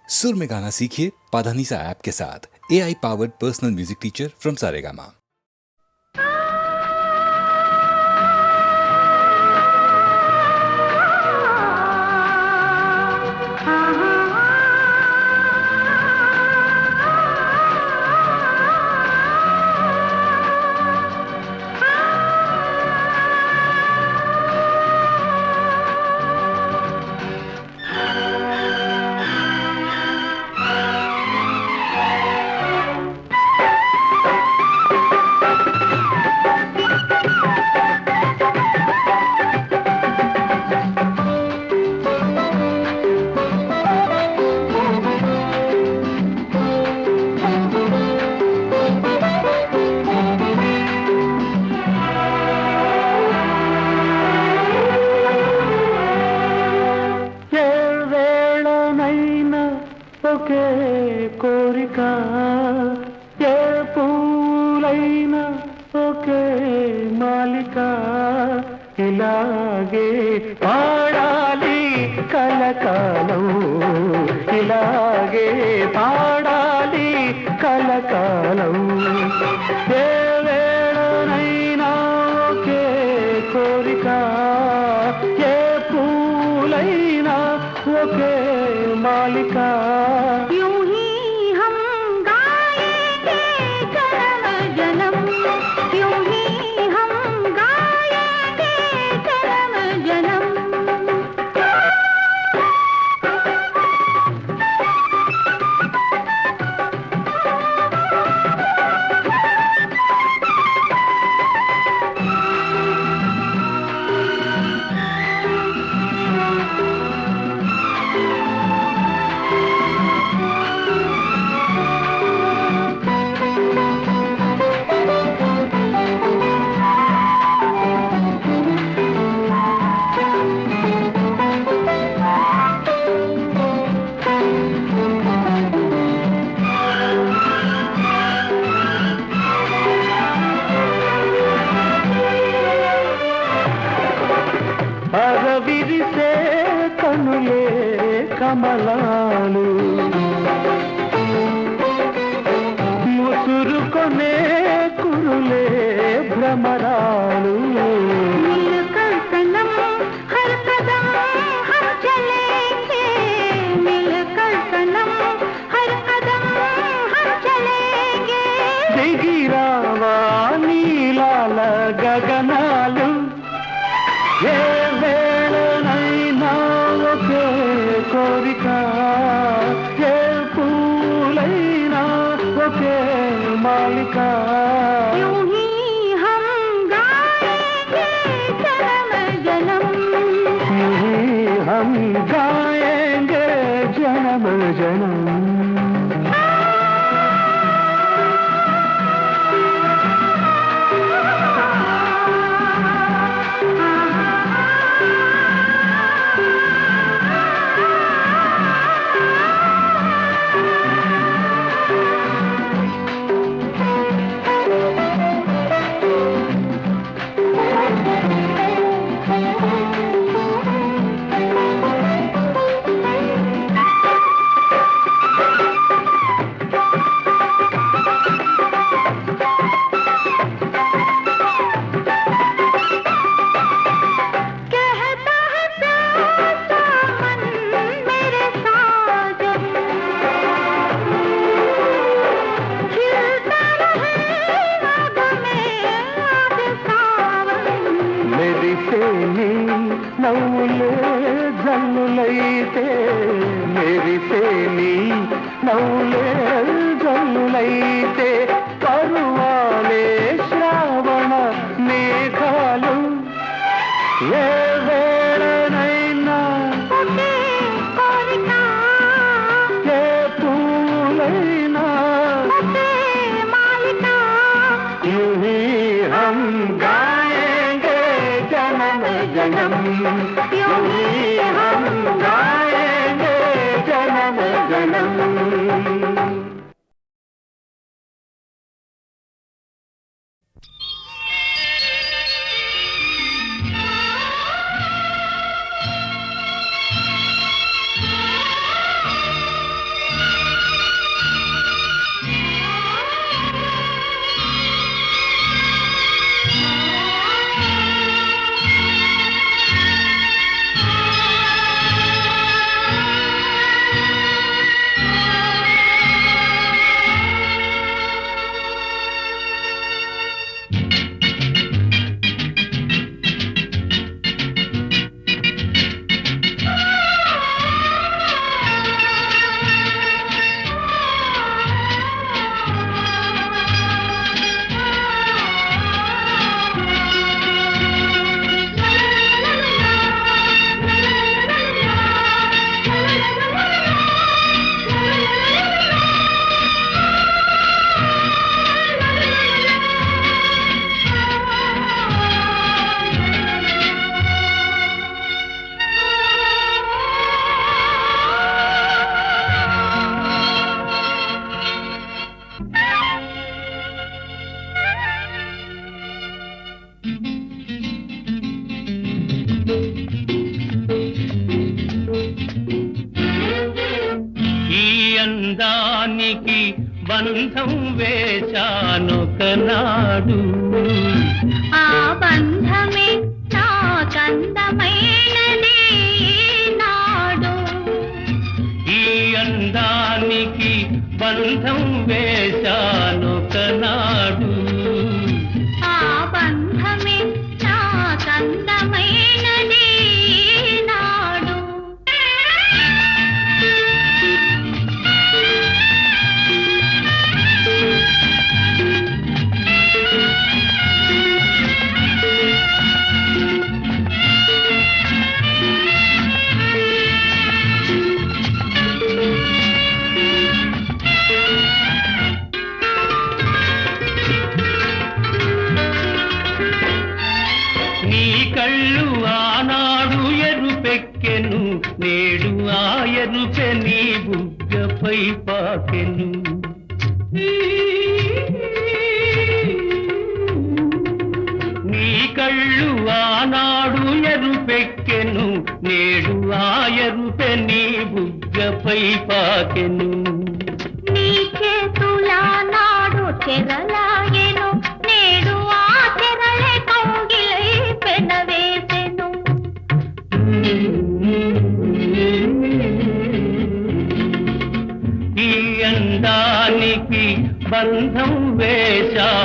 सुर में गाना सीखिए पाधानीसा ऐप के साथ। AI powered personal music teacher from Saregama. ఇలాగే పాడాలి కలకాలం, ఇలాగే పాడాలి కలకాలం. ఏ వేళనైనా ఒకే కోరిక, ఏ పూలైనా ఒకే మాలిక. అరవిరిసే కనులే కమలాలు, ముసురుకొనే కురులే భ్రమరాలు. దిగిరావా నీలాల గగనాలు, ఏ వేళనైనా ఒకే కోరిక, ఏ పూలైనా ఒకే మాలిక. हम गाएंगे जन्म जन्म. నవ్వులే జల్లులైతే, మెరిసేని నవ్వులే జల్లులైతే, పరువాలే శ్రావణ మేఘాలు. ఏ వేళనైనా ఏ పూలైనా हम गाएंगे जन्म जन्म, हम गाएंगे जन्म जन्म. బంధం వేశానొకనాడు. ఆ బంధమే నాకందమైనది నాడు. ఈ అందానికి బంధం వేశానొకనాడు. ఆ బంధమే నాకందమైనది నాడు. నీ కళ్ళు ఆనాడు ఎరుపెక్కెను, నేడు ఆ ఎరుపె నీ బుగ్గపై పాకెను. నీ కళ్ళు ఆనాడు ఎరుపెక్కెను, నేడు ఆ ఎరుపె నీ బుగ్గపై పాకెను. నీ చేతులా నాడు చెరలాగెను, నేడు ఆ చెరలే కౌగిలై పెనవేసెను. ఈ అందానికి బంధం వేశానొకనాడు.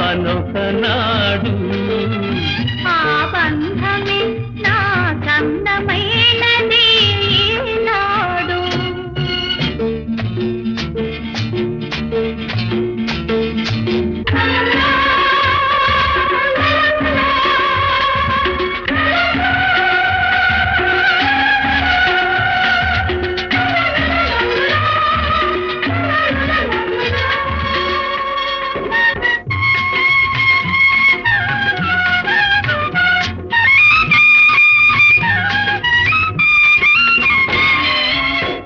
ఆ బంధమే నాకందమైనది నాడు.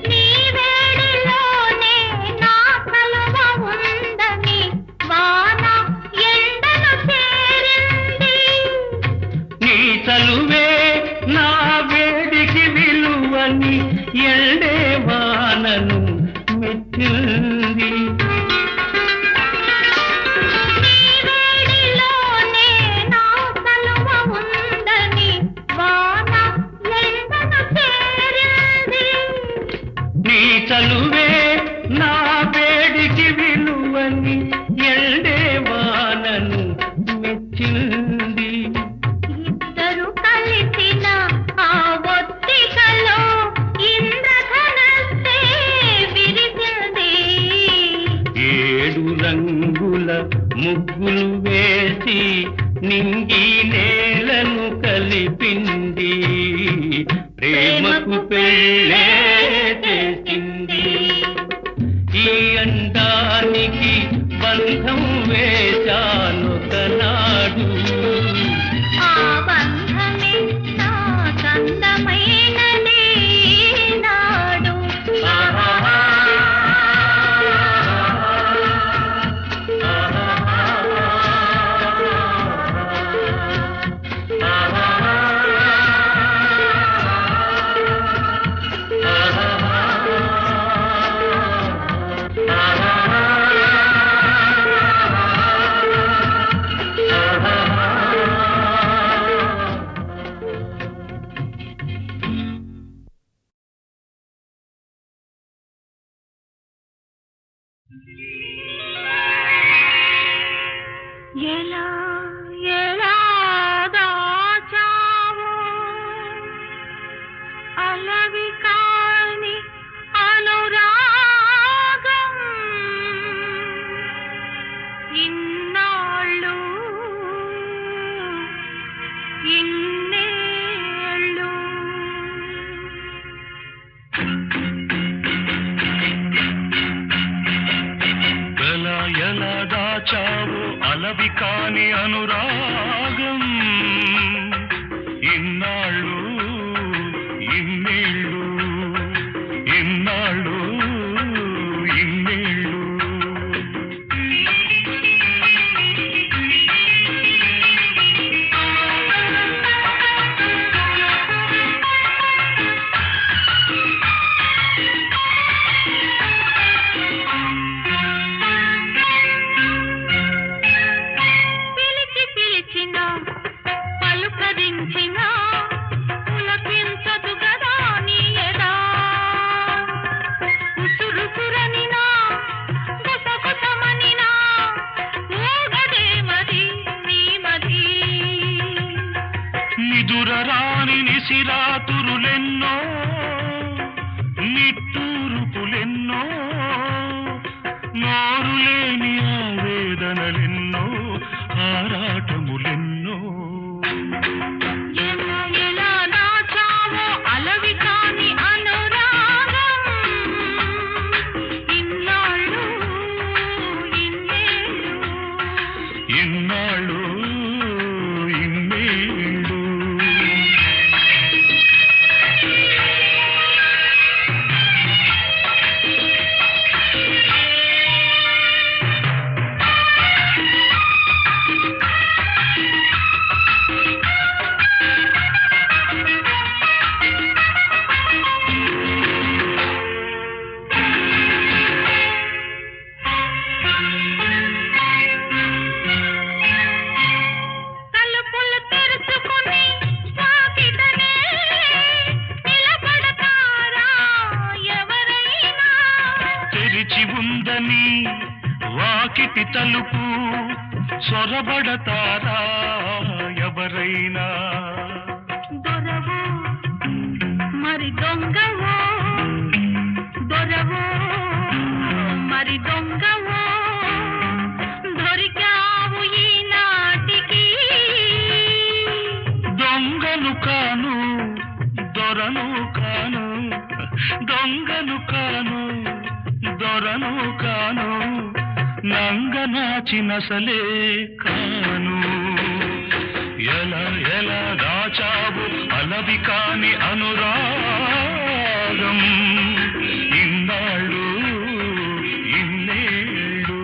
నీ వేడిలోనే నా కలువ ఉందని వాన ఎండను చేరింది. నీ చలువే నా వేడికి విలువని ఎండే వానను మెచ్చింది. నీ వేడిలోనే నా కలువ ఉందని వాన ఎండను చేరింది. నీ చలువే నా వేడికి విలువని ఎండే వానను మెచ్చింది. ఇద్దరు కలిసిన ఆ ఒత్తికలో ఇంద్రధనస్సే విరిసింది. 7 రంగుల ముగ్గులు వేసి నింగి నేలను కలిపింది. ప్రేమకు పెళ్ళే చేసింది. ఈ అందానికి బంధం వేశానొకనాడు. ఆ బంధమే నాకందమైనది నాడు. ఎలా ఎలా దాచావో అలవి కాని అనురాగం ఇన్నాళ్ళు ఇన్నేళ్ళు. ఎలా ఎలా దాచావు అలవి కాని అనురాగం ఇన్నాళ్ళు ఇన్నేళ్ళు ఇన్నాళ్ళు ఇన్నేళ్ళు. తెరిచి ఉందని వాకిటి తలుపు సొరబడతారా ఎవరైనా? దొరవో మరి దొంగవో, దొరవో మరి దొంగవో, దొరికావు ఈనాటికి. దొంగను కాను దొరను కాను, దొంగను కాను దొరను కాను, నంగనాచినసలే కాను. ఎలా ఎలా దాచావు అలవి కాని అనురాగం ఇన్నాళ్ళు ఇన్నేళ్ళు.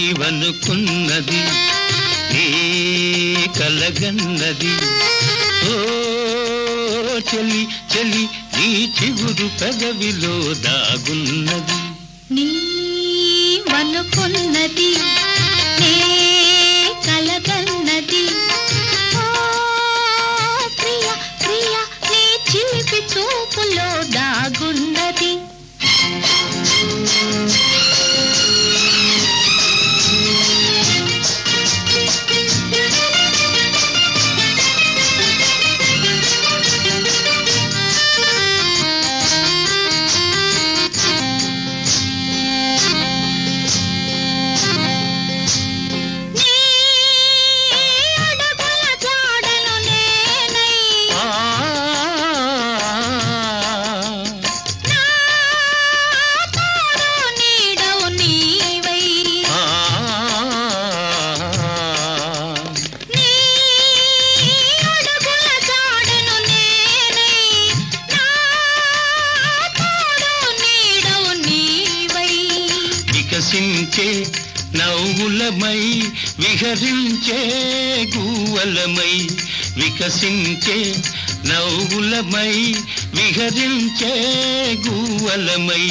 నీవనుకున్నది నీ కలగన్నది, ఓ చెలి చెలి నీ చిగురు పెదవిలో దాగున్నది. నీవనుకున్నది నీ కలగన్నది, ఓ ప్రియ ప్రియ నీ చిలిపి చూపులో దాగున్నది. వికసించే నవ్వులమై విహరించే గువ్వలమై, వికసించే నవ్వులమై విహరించే గువ్వలమై,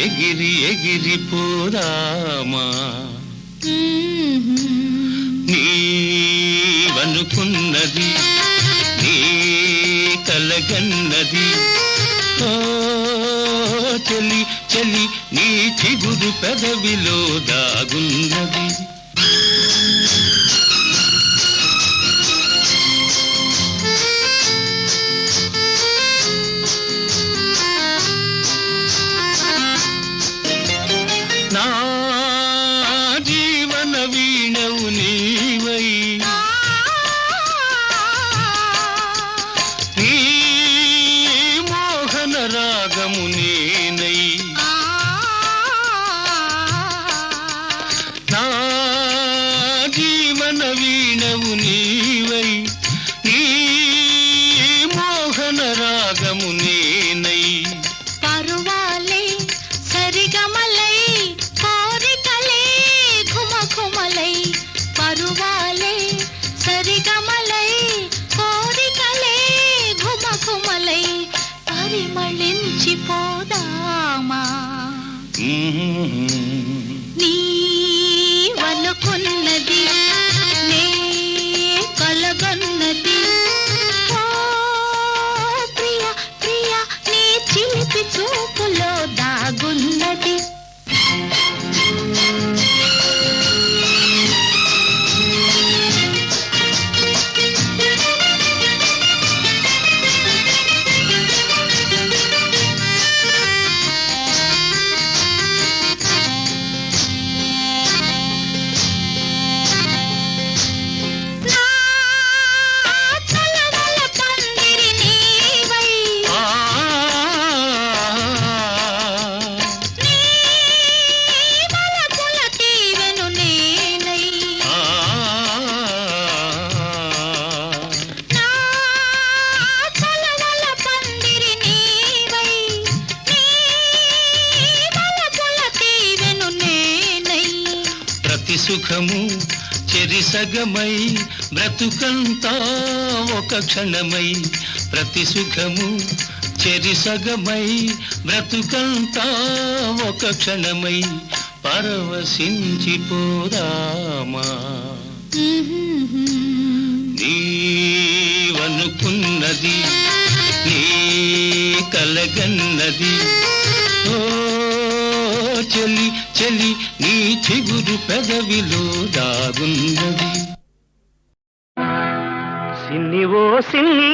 ఎగిరి ఎగిరి పోరామా. నీవనుకున్నది నీ కలగన్నది, ఓ చెలి చెలి నీ చిగురు పెదవిలో దాగున్నది. నా జీవన వీణవు నీవై, నీ మోహన రాగము నేనై, నా జీవన వీణవు నీవై, నీ మోహన రాగము నేనై. పరువాలే సరిగమలై కోరికలే ఘుమఘుమలై, పరువాలే సరిగమలై కోరికలే ఘుమఘుమలై, పరిమళించిపోదామా. నీవనుకున్నది నే కలగన్నది, ఓ ప్రియ ప్రియ నీ చిలిపి చూపులో దాగున్నది. సుఖము చెరిసగమై బ్రతుకంతా ఒక క్షణమై ప్రతి సుఖము చెరిసగమై బ్రతుకంతా ఒక క్షణమై పరవశించిపోదామా నీవనుకున్నది నీ కలగన్నది ఓ చెలి చెలి నీ చిగురు పెదవిలో దాగున్నది సిన్ని ఓ సిన్ని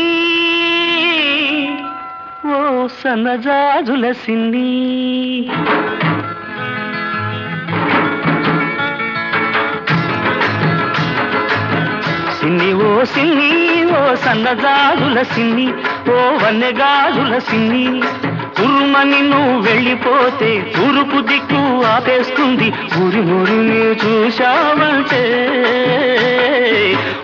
ఓ సన్నజాజుల సిన్ని సిన్ని ఓ సిన్ని ఓ సన్నజాజుల సిన్ని ఓ వన్నెగాజుల సిన్ని ఉరుమని నువ్వు వెళ్ళిపోతే తూర్పు దిక్కు ఆపేస్తుంది ఊరి మురిని చూశావంటే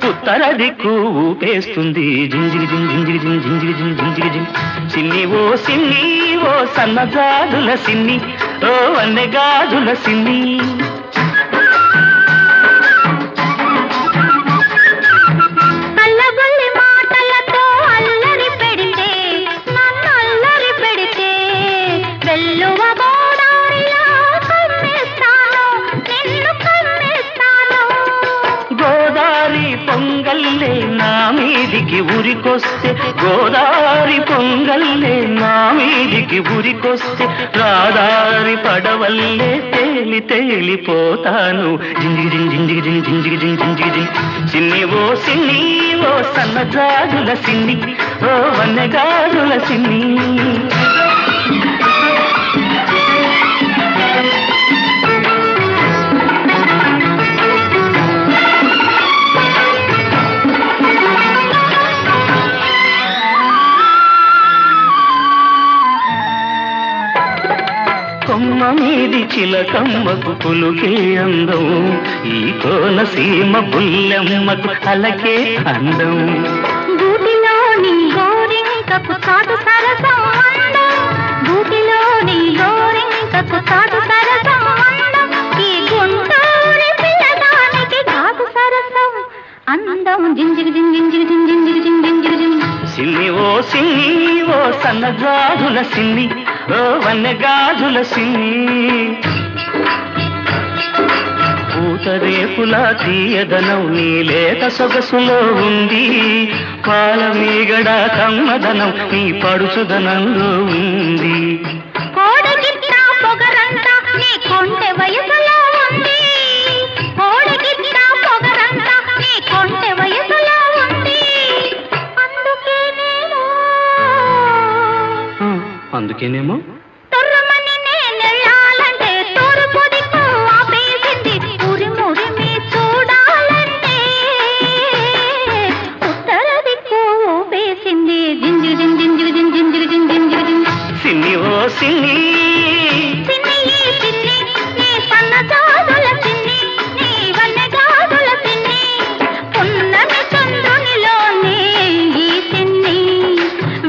ఉత్తర దిక్కు ఊపేస్తుంది జింజిరి జింజిరి జింజిరి జింజిరి జింజిరి సిన్ని ఓ సన్నజాజుల సిన్ని ఓ వన్నెగాజుల సిన్ని పొంగల్లే నా మీదికి ఉరికొస్తే గోదారి పొంగల్లే నా మీదికి ఉరికొస్తే రాదారి పడవల్లే తేలి తేలిపోతాను జింజిగి జింజిగి జింజిగి జింజిగి సిన్ని ఓ సన్నజాజుల సిన్ని ఓ వన్నెగాజుల సిన్ని కొమ్మ మీది చిలకమ్మకు పులుకే అందం ఈ కోనసీమ బుల్లెమ్మకు అలకే అందం గూటిలోని గోరింకకు చాటు సరసం అందం గూటిలోని గోరింకకు చాటు సరసం అందం ఈ గుంటూరి పిల్లదానికి చాటు సరసం అందం జింజిగి జింజిగి జింజిగి జింజిగి సిన్ని ఓ సన్నజాజుల సిన్ని ఓ వన్నెగాజుల సిన్ని పూతరేపుల తీయదనం నీ లేత సొగసులో ఉంది పాల మీగడ కమ్మదనం నీ పడుచుదనంలో ఉంది కోడగిట్ట పొగరంతా నీ కొంటె వయసులో ఉంది కోడగిట్ట పొగరంతా నీ కొంటె వయసులో ఉంది అందుకేనేమో తొర్రమని నేనెళ్ళాలంటే తూర్పు దిక్కు ఆపేసింది ఉరిమురిమి చూడాలంటే ఉత్తర దిక్కు ఊపేసింది జింజిగి జింజిగి జింజిగి జింజిగి సిన్ని ఓ సిన్ని సిన్ని సిన్ని నీ సన్నజాజుల సిన్ని నీ వన్నెగాజుల సిన్ని పున్నమి చంద్రునిలోనే ఈ సిన్ని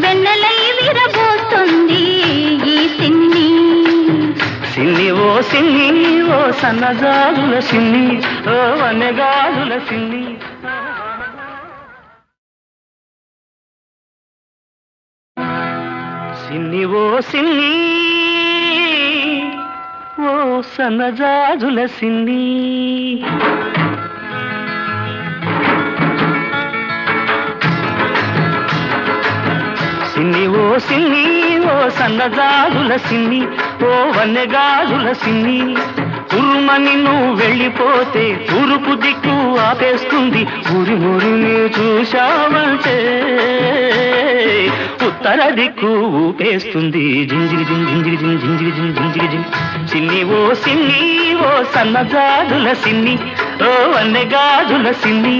వెన్నెలై విరబోస్తుంది ఈ సిన్ని సిన్ని ఓ సన్నజాజుల సిన్ని ఓ వన్నెగాజుల సిన్ని సిన్ని ఓ సన్నజాజుల సిన్ని సిన్ని ఓ సన్నజాజుల సిన్ని ఓ వన్నెగాజుల సిన్ని ఉరుమని నువ్వు వెళ్ళిపోతే తూర్పు దిక్కు ఆపేస్తుంది ఊరి మురిని చూశావంటే ఉత్తర దిక్కు ఊపేస్తుంది జింజిరి జింజిరి జింజిరి జింజిరి సిన్ని ఓ సన్నజాజుల సిన్ని ఓ వన్నెగాజుల సిన్ని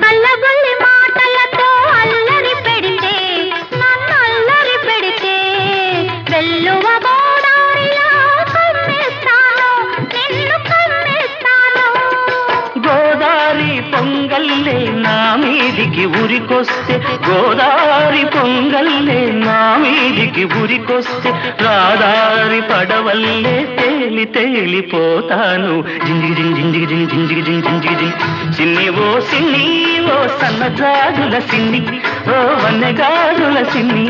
అల్లగొల్లి మాటలతో అల్లరి పెడితే నన్ను అల్లరి పెడితే వెల్లువ గోదారిలో కమ్మేస్తాను నిన్ను కమ్మేస్తాను గోదారి పొంగల్లే నా మీదికి ఉరికొస్తే గుడికొస్తే గోదారి పొంగల్లే నా మీదికి ఉరికొస్తే రాదారి పడవల్లే తేలి తేలిపోతాను జింజిగి జింజిగి జింజిగి జింజిగి సిన్ని ఓ సిన్ని ఓ సన్నజాజుల సిన్ని ఓ వన్నెగాజుల సిన్ని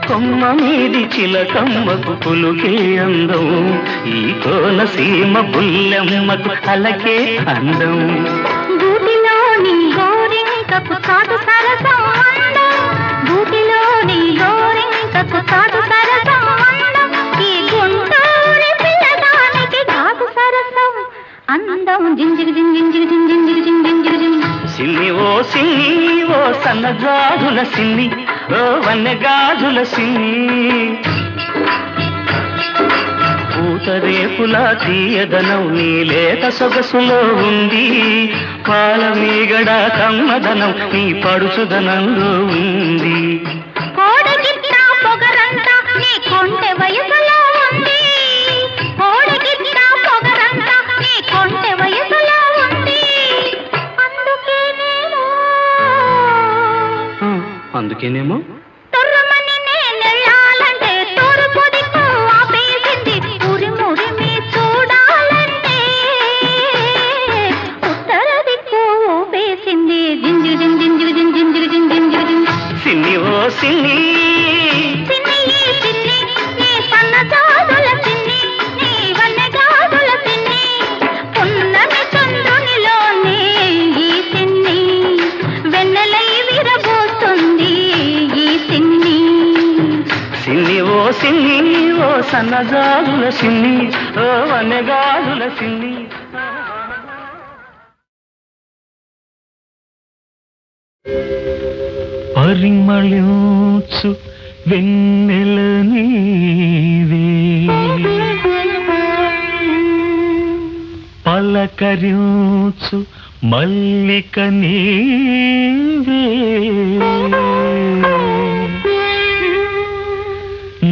కొమ్మ మీది చిలకమ్మకు పులుకే అందం ఈ కోనసీమ పుల్లెమ్మకు అలకే అందం గూటిలోని గోరింకకు కాదు సరసం అందం గూటిలోని గోరింకకు కాదు సరసం అందం ఈ గుంటూరి పిల్లదానికి కాదు సరసం అందం జింజిగి జింజిగి జింజిగి జింజిగి జింజిగి సిన్ని ఓ సిన్ని ఓ సన్నజాజుల సిన్ని ఓ వన్నెగాజుల సిన్ని పూతరేకుల తీయదనం నీ లేత సొగసులో ఉంది పాల మీగడ కమ్మదనం నీ పడుచుదనంలో ఉంది కోడగిట్ట పొగరంతా నీ కొంటె వయసులో ఉంది కోడగిట్ట పొగరంతా నీ కొంటె వయసులో ఉంది అందుకేనేమో తొర్రమని నేనెళ్ళాలంటే తూర్పు దిక్కు ఆపేసింది ఉరిమురిమి చూడాలంటే ఉత్తర దిక్కు ఊపేసింది జింజిగి జింజిగి జింజిగి జింజిగి సిన్ని ఓ సిన్ని సిన్ని సిన్ని నీ సన్నజాజుల సిన్ని నీ వన్నెగాజుల సిన్ని పున్నమి చంద్రునిలోనే ఈ సిన్ని వెన్నెలై విరబోస్తుంది ఈ సిన్ని సిన్ని ఓ సిన్ని ఓ సన్నజాజుల సిన్ని ఓ వన్నెగాజుల సిన్ని పరిమళించు వెన్నెల నీవే పలకరించు మల్లిక నీవే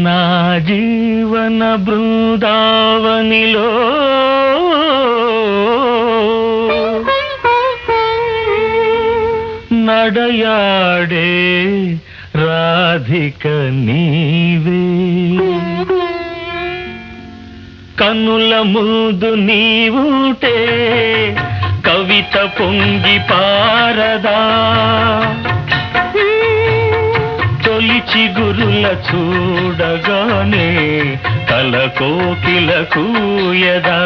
నా జీవన బృందావనిలో నడయాడే రాధిక నీవే కన్నుల ముందు నీవుంటే కవిత పొంగి పారదా తొలి చిగురుల చూడగానే కల కోకిల కూయదా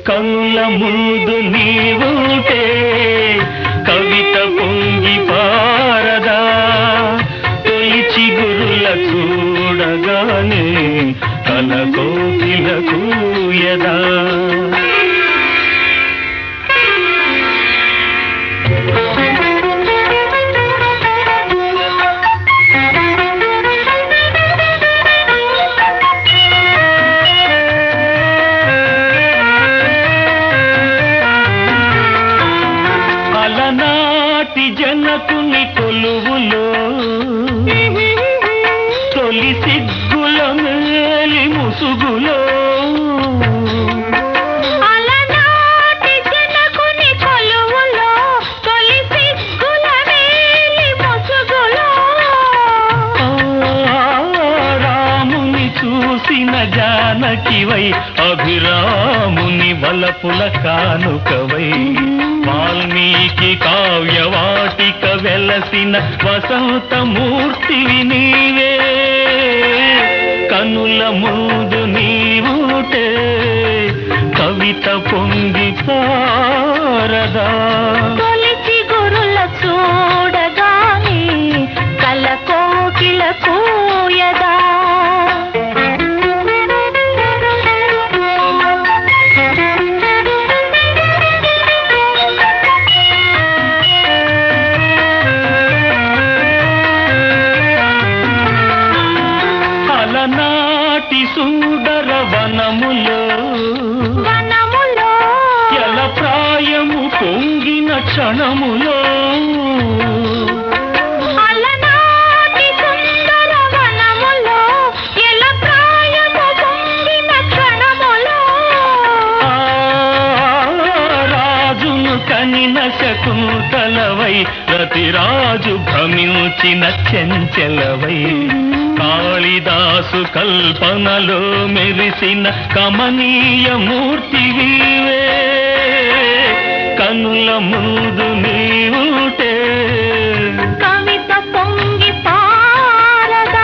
కన్నుల ముందు నీవుంటే కవిత పొంగి పారదా తొలి చిగురుల చూడగానే కల కోకిల కూయదా అలనాటి జనకుని కొలువులో తొలి సిగ్గుల మేలి ముసుగులో అలనాటి జనకుని కొలువులో తొలి సిగ్గుల మేలి ముసుగులో రాముని చూసిన జానకివై అభిరాముని వలపుల కానుకవై వాల్మీకి కావ్యవాటిక వెలసిన వసంతమూర్తివి నీవే కనుల ముందు నీవుటే కవిత పొంగి పారదా తొలి చిగురుల చూడగానే కల కోకిల కూయదా అలనాటి సుందర వనములో వనములో ఎల ప్రాయము పొంగిన క్షణములో అలనాటి సుందర వనములో ఎల ప్రాయము పొంగిన క్షణములో ఆ రాజును కనిన శకుంతలవై రతిరాజు భ్రమించిన చెంచలవై కాళిదాసు కల్పనలో మెరిసిన కమనీయ మూర్తివీవే కనుల ముందు నీవుంటే కవిత పొంగి పారదా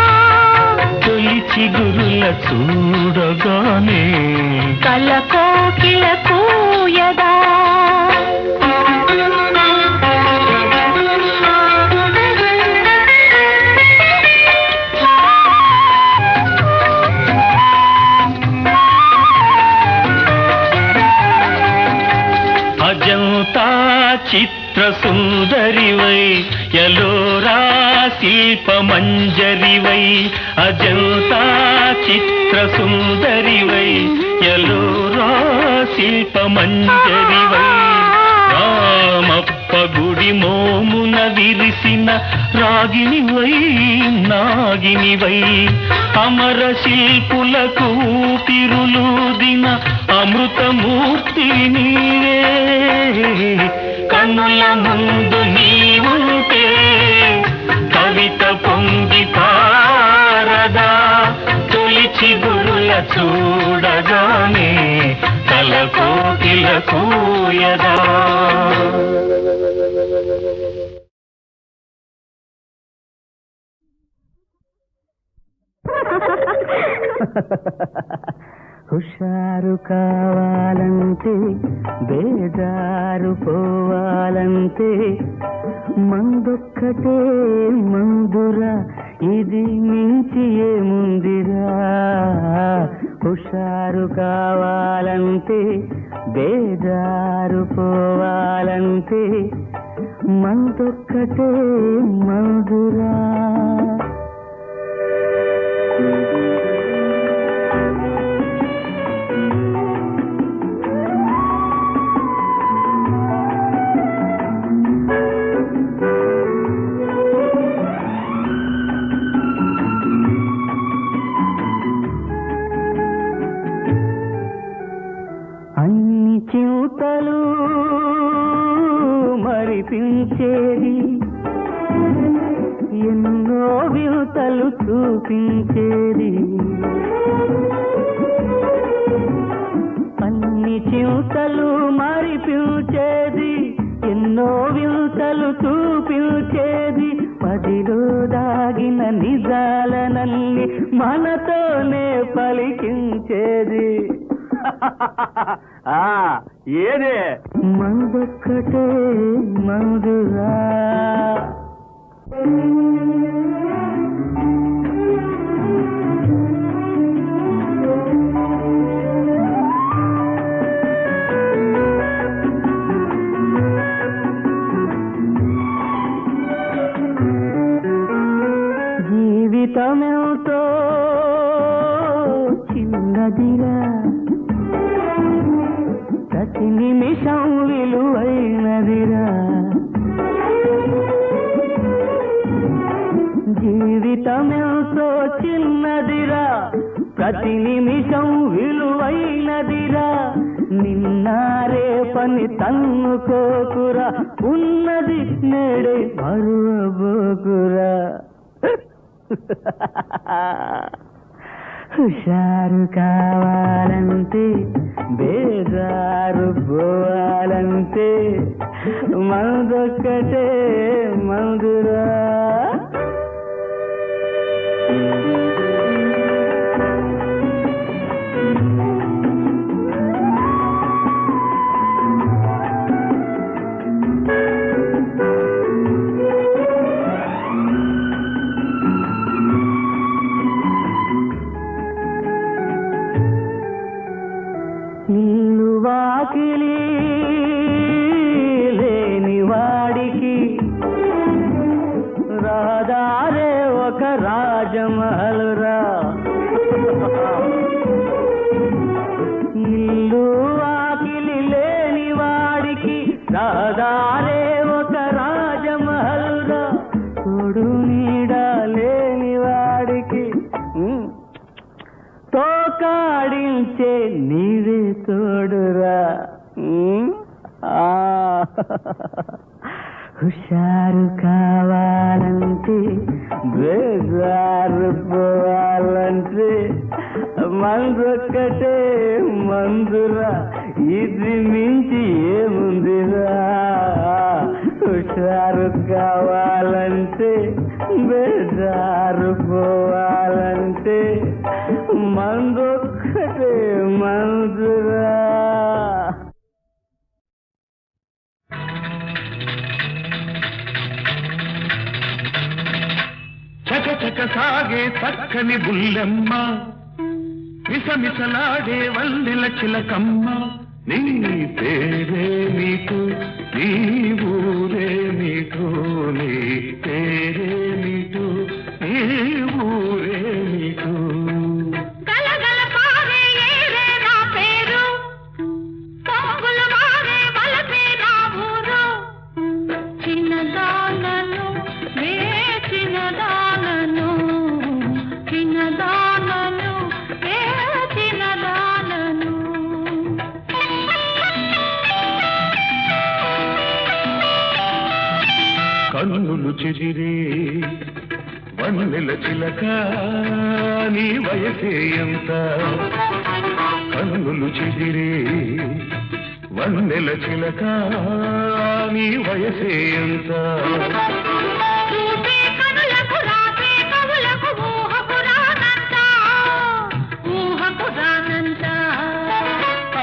తొలి చిగురుల చూడగానే కల కోకిల కూయదా అజంతా చిత్ర సుందరివై యలోరా శిల్ప మంజరివై అజంతా చిత్ర సుందరివై యలోరా శిల్ప మంజరివై రామప్ప గుడి మోమున విరిసిన రాగినివై నాగినివై అమర శిల్పులకు ఊపిరులూదిన అమృతమూర్తి నీవే కన్నుల ముందు నీవుంటే కవిత పొంగి పారదా తొలి చిగురుల చూడగానే కల కోకిల కూయదా హుషారు కావాలంటే బేజారు పోవాలంటే మందొక్కటే మందురా ఇది మించి ఏముందిరా హుషారు కావాలంటే బేజారు పోవాలంటే మందొక్కటే మందురా అన్ని చింతలు మరిపించేది ఎన్నో వింతలు చూపించేది అన్ని చింతలు మరిపించేది ఎన్నో వింతలు చూపించేది పదిలో దాగిన నిజాలనల్ని మనతోనే పలికించేది ఏదే మందొక్కటే మందురా జీవితమెంతో చిన్నదిరా ప్రతి నిమిషం విలువైనదిరా జీవితమెంతో చిన్నదిరా ప్రతి నిమిషం విలువైనదిరా నిన్నారే పని తన్నుకోకురా ఉన్నది నేడే మరువబోకురా హుషారు కావాలంటే బేజారు పోవాలంటే మందొక్కటే మందురా ఇల్లు వాకిలి లేని వాడికి రాదారే ఒక రాజమహల్ దాదారే ఒక రాజమహల్గా తోడు నీడా లేని వాడికి తోకాడించే నీవే తోడురా హుషారు కావాలంటే బేజారు పోవాలంటే మందొక్కటే మందురా ఇది మించి ఏముందిరా హుషారు కావాలంటే బేజారు పోవాలంటే మందొక్కటే మందురా. చకచక సాగే చక్కని బుల్లెమ్మ మిసమిసలాడే వల్లెల చిలకమ్మ నీ పేరే నీకు నీ ఊరే నీకు నీ పేరే నీకు నీ ఊరే నీకు గలగల పారే ఏరే నా పేరు పొంగుల మారే వలపే నా ఊరు చిన్నదానను చిన్నదానను చిన్నదానను చిన్నదానను కన్నులు చెదిరే వన్నెల చిలక నీ వయసే ఎంత కన్నులు చెదిరే వన్నెల చిలక నీ వయసే ఎంత చూసే కనులకు రాసే కవులకు ఊహకు రానంత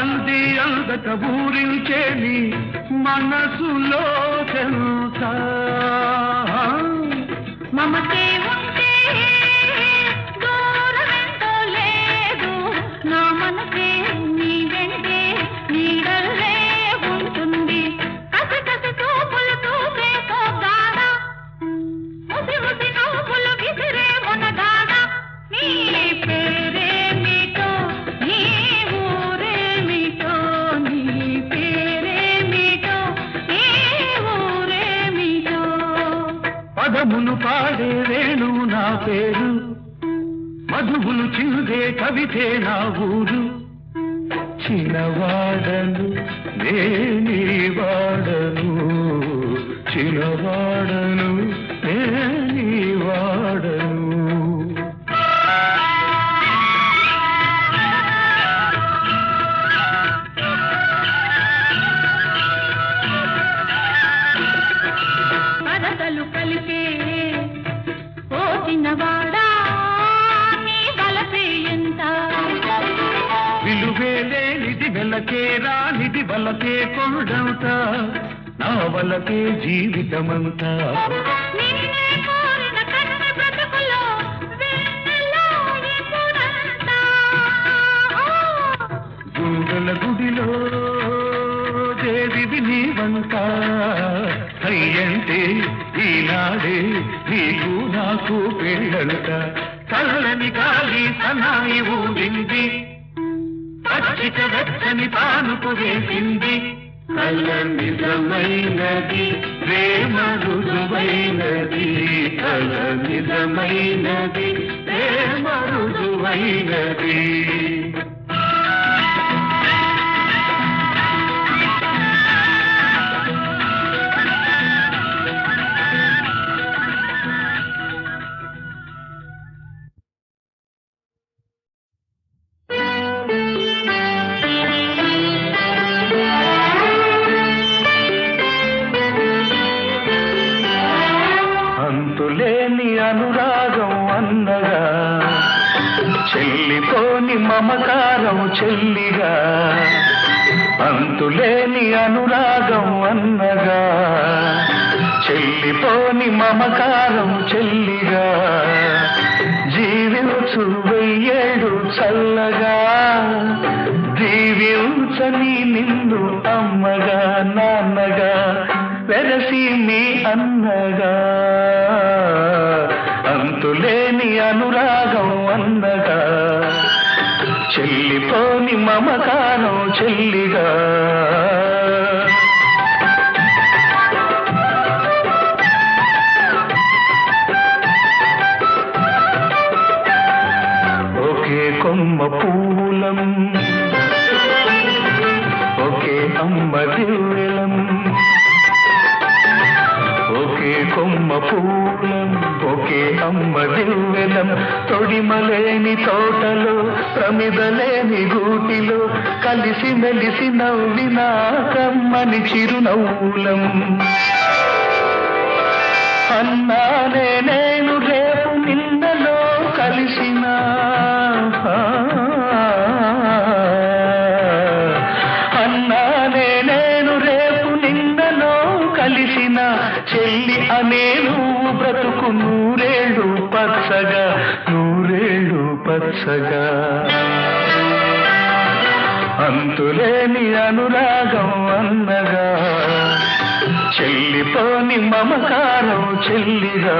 అంది అందక ఊరించే నీ మనసులో చెంత మమతే ఉంటే దూరమెంతో లేదు నా మనసే నీ వెంటే నీడల్లే ఉంటుంది కసి కసి చూపులు చూపే తోగాడ ముసి ముసి నవ్వులు విసిరే మునగాడ నీ పేరేమిటో నీ ఊరేమిటో నీ పేరేమిటో నీ ఊరేమిటో పదములు పాడే వేణు నా పేరు మధువులు చిందే కవితే నా ఊరు చిన్నవాడను నేనీ వాడను చిన్నవాడను నేనీ వాడను పదతలు కలిపే ఓ చిన్నవాడా నీ బలపే ఎంత విలువే లేనిది వెలకే రానిది వలకే కొండంత నా వలకే జీవితమంతా నిన్నే కోరిన కన్న బ్రతుకులో వెన్నెలో ఎప్పుడంతా గుండెల గుడిలో దేవివి నీవంట అయ్యంటే ఈనాడే నీకు నాకు పెళ్ళంట చల్లని గాలి సనాయి ఊడింది పచ్చిక వెచ్చని పానుపు వేసింది కళ్ళ నిజమైనది ప్రేమ రుజువైనది కళ్ళ నిజమైనది ప్రేమ రుజువైనది అంతులేని అనురాగం అన్నగా చెల్లిపోని మమకారం చెల్లిగా అంతులేని అనురాగం అన్నగా చెల్లిపోని మమకారం చెల్లిగా జీవించు వెయ్యేడు చల్లగా దీవించని నిన్ను అమ్మగా నాన్నగా వెరసి మీ అన్నగా అంతులేని అనురాగం అన్నగా చెల్లిపోని మమకారం చెల్లిగా ఒకే అమ్మ దివ్వెలం తొడిమలేని తోటలో ప్రమిదలేని గూటిలో కలిసి మెలిసి నవ్విన కమ్మని చిరునవ్వులం అన్నానే నేను రేపు నిన్నలో కలిసిన అన్నానే నేను రేపు నిన్నలో కలిసిన చెల్లి అనే నువ్వు బ్రతుకు నూరేళ్ళు పచ్చగా నూరేళ్ళు పచ్చగా అంతులేని అనురాగం అన్నగా చెల్లిపోని మమకారం చెల్లిగా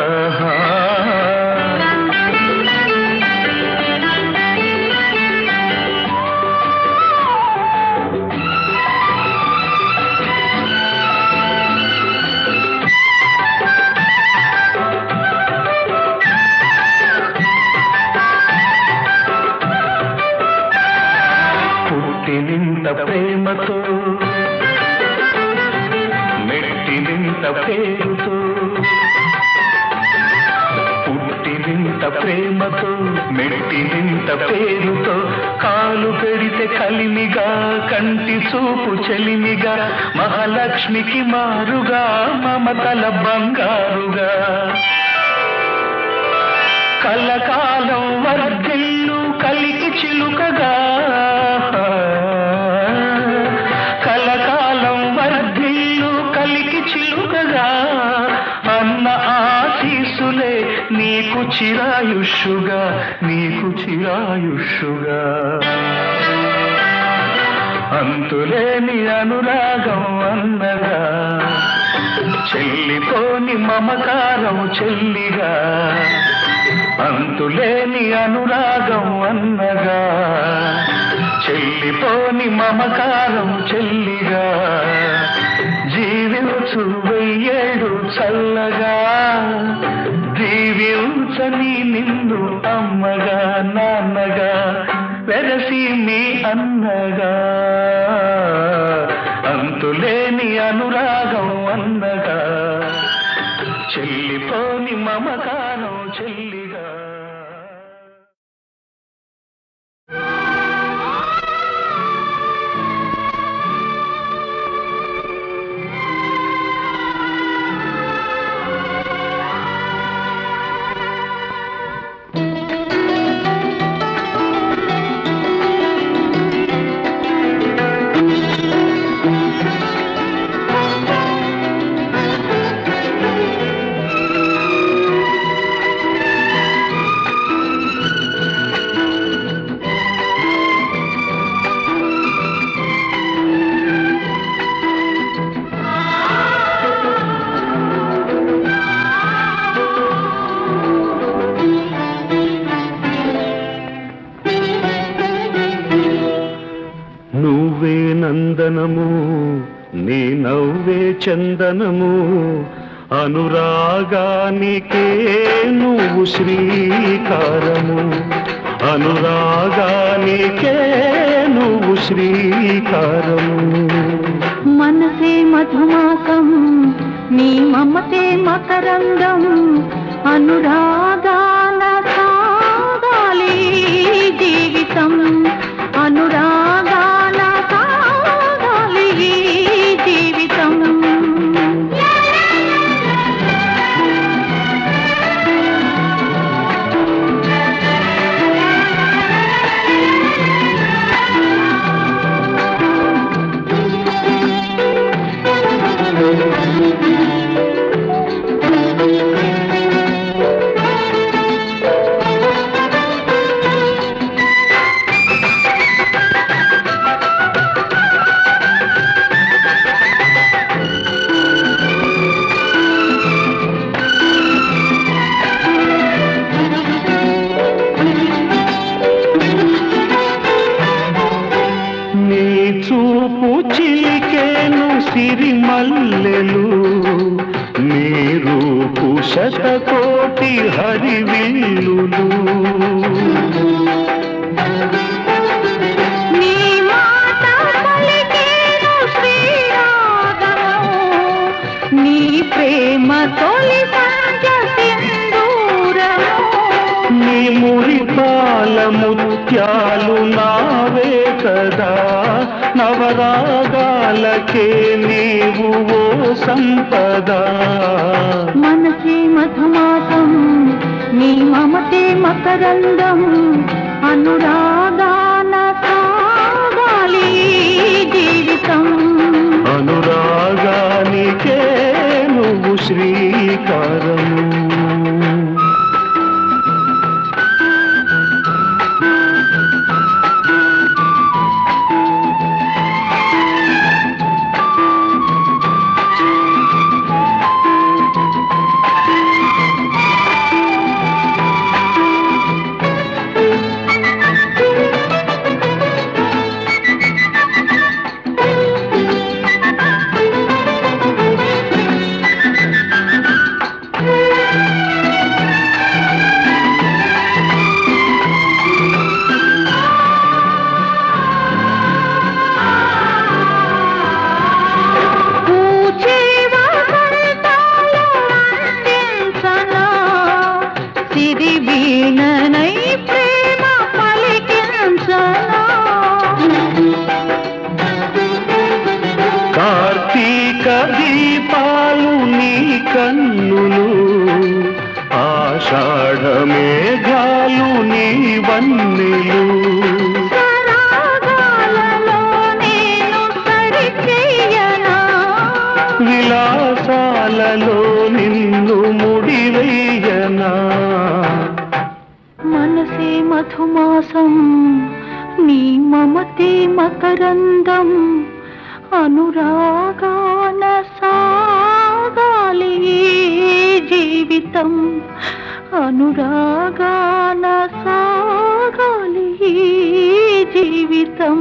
పుట్టినింత ప్రేమతో మెట్టినింత పేరుతో పుట్టినింత ప్రేమతో మెట్టినింత పేరుతో కాలు పెడితే కలిమిగా కంటి చూపు చెలిమిగా మహాలక్ష్మికి మారుగా మమతల బంగారుగా కలకాలం వర్ధిల్లు కలికి చిలుకగా కలకాలం వర్ధిల్లు కలికి చిలుకగా అన్న ఆశీసులే నీకు చిరాయుష్యుగా నీకు చిరాయుష్యుగా అంతులేని అనురాగం అన్నగా చెల్లిపోని మమకారం చెల్లిగా అంతులేని అనురాగం అన్నగా చెల్లిపోని మమకారం చెల్లిగా జీవించు వెయ్యేడు చల్లగా దీవించని నిన్ను అమ్మగా నాన్నగా వెరసి మీ అన్నగా అంతులేని అనురాగం అన్నగా చెల్లిపోని మమకారం చెల్లిగా నందనము నీ నవ్వే చందనము అనురాగానికే నువ్వు శ్రీకారము అనురాగానికే నువ్వు శ్రీకారము మనసే మధుమాకం నీ మమతే మకరందం అనురాగాన సాగాలి జీవితం అనురాగాన సాగాలి జీవితం సిరిమల్లెలు నీ రూపు శతకోటి హరివిల్లులు నీ మాట పలికేను శ్రీరాగము నీ ప్రేమ తొలి సంజ సింధూరము మురిపాల ముత్యాలు నావే కదా, నవరాగాలకే నీవు ఓ సంపద. మనసే మధుమాసం నీ మమతే మకరందం, అనురాగాన సాగాలి జీవితం. అనురాగానికే నువ్వు శ్రీకారము. వీణనై ప్రేమ పలికించనా, కార్తీక దీపాలు నీ కన్నులు, ఆషాఢ మేఘాలు నీ వన్నెలు. సరాగాలలో నేను సరిచెయ్యనా, విలాసాలలో నిన్ను ముడివేయనా. మనసే మధుమాసం నీ మమతే మకరందం, అనురాగాన సాగాలి జీవితం. అనురాగాన సాగాలి జీవితం.